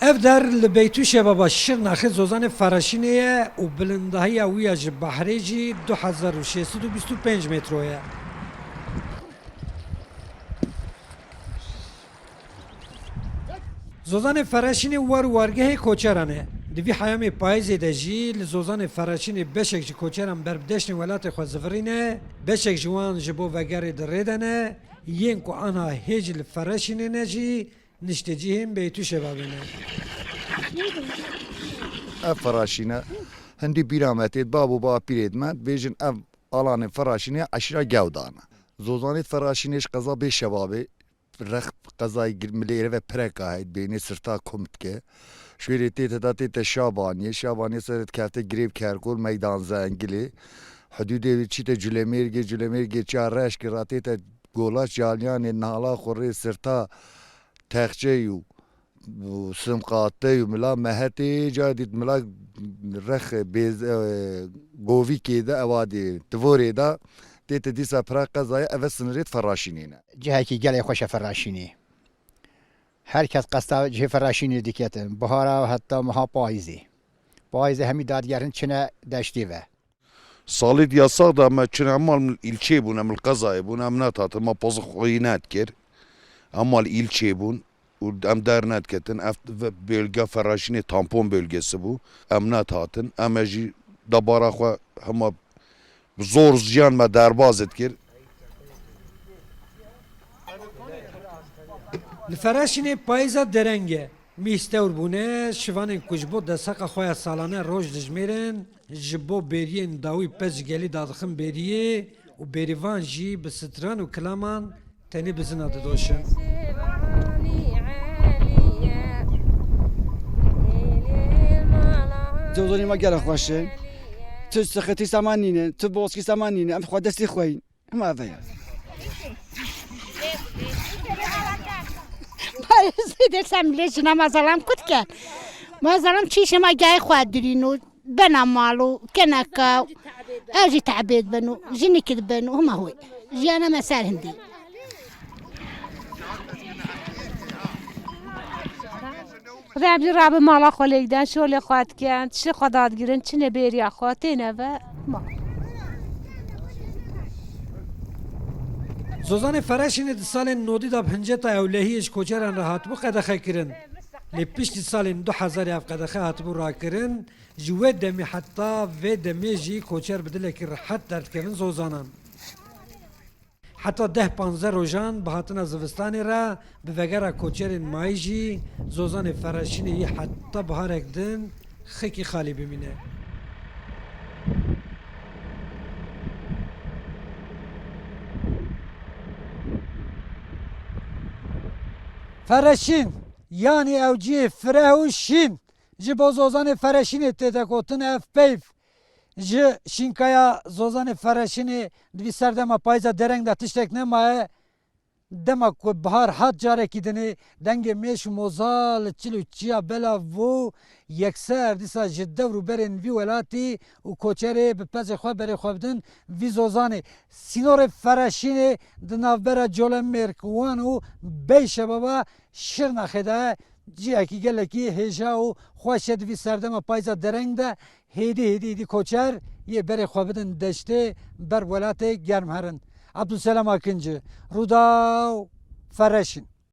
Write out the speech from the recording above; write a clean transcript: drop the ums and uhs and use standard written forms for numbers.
Ev der li beytû şebaba Şirnexê Zozanên Feraşînê û bilindahiya wî ya ji behrê jî 2625 metro ye. Zozanên Feraşînê war û wargehê koçeran e. Di vî heyamê payîzê de jî li Zozanên Feraşînê beşek ji koçeran berbideştên welatê xwe zıvirîne, beşek ji wan ji bo vegerê dirêdene, yên ku anha hêj li Feraşînê ne jî niştê cihên beytû şebabê ne. Ev Feraşînê hindî pîrametê babû ba pîrê me bêjin ev alanên Feraşînê eşîra gewdan e. Zozanên Feraşînê ji qeza bê şebabê rex qezayê milêre ve pireka heyt bêhnê sirta kom dike. Şwêrê tê da tê te Şabaniyê, Şabaniyê serê dikevte girêv Kerkûr meydan Zengilê. Hudûdê çî te Culemêrgê çiya reşkê ra tê te Golaş Calyanê Nala Xurê sirta Texçeyê û Simqatê û mila mehetê ca dît mila rex govîkê de ewa dê divorê da tê te dîsa pira qezaya ev e sinirêt Feraşînê ne. Cihekî gelê xweş e Feraşînê. Herkes qesta cihê Feraşînê diketin. Bihara heta meha payîzê. Payîzê hemî dadgerin çine deştê ve. Salî yasak da me çin emal ilçê bûn em li qezayê bûn em nehatin me pozî xwî nedikir. Emal ilçê bûn û em dernediketin ev bölge Feraşînê tampon bölgesi bû. Em nehatin em e jî debara xwe hema zor jiyan me derbazê dikir. Li Feraşînê payîza dereng e. Mîstewr bûne, şivanên ku ji bo deseka xwe ya salane roj dijmêrin, ji bo bêriyên dawî pez ji gelî dadixin bêriyê û bêrîvan jî bi stran û kilaman tenê bizina didoşin. Zozanê me gelek xweş e. Tu sixetî semanîne, tu boskî semanîne, em xwe destê xweyîn. Hema ev e. Dersem lejine mazalam kutken. Mazalam çişe ma gay xwadrinu bena malu kenaka اجي تعبيد بنو جيني كد بنو هما هو جانا مسار هندي خدای بی راب مالا خالیدن شغل خواهد کن چه خداد گیرن چه نبیری خواهد و ما Zozanên Feraşînê di salên nodî da hinceta ewlehiyê ji koçeran re hatibû qedexe kirin. Lê piştî salên 2000 ev qedexe hatibû rakirin, ji wê demê heta vê demê jî koçer bi dilekî rihet derdikevin Zozanan. Heta 10-15 rojan bi hatina zivistanê re bi vegera koçerên mayî jî Zozanê Feraşînê yê heta biharek din xekî xalî bimîne. Feraşîn yani evciyê fireh û şîn ji bo Zozanê Feraşînê tê gotin ev peyv ji şînkaya Zozanê Feraşînê di vî serdema payîza dereng de tiştek nemaye dema ku bihar hat carekî dinê dengê mêş û moza li çil û çiya bela vû yekser dîsa ji dewr û berên vî welatî û koçerê bi pezê xwe berê xwe bidin vî Zozanê. Sînorê Feraşînê di navbera Colemêrk wan û bey şebaba Şirnexê de cihekî gelekî hêja û xweş e di vî serdema payîza dereng de hêdî koçer yê berê xwe bidin deştê ber welatê germ herin. Abdülselam Akıncı, Rudaw Feraşîn.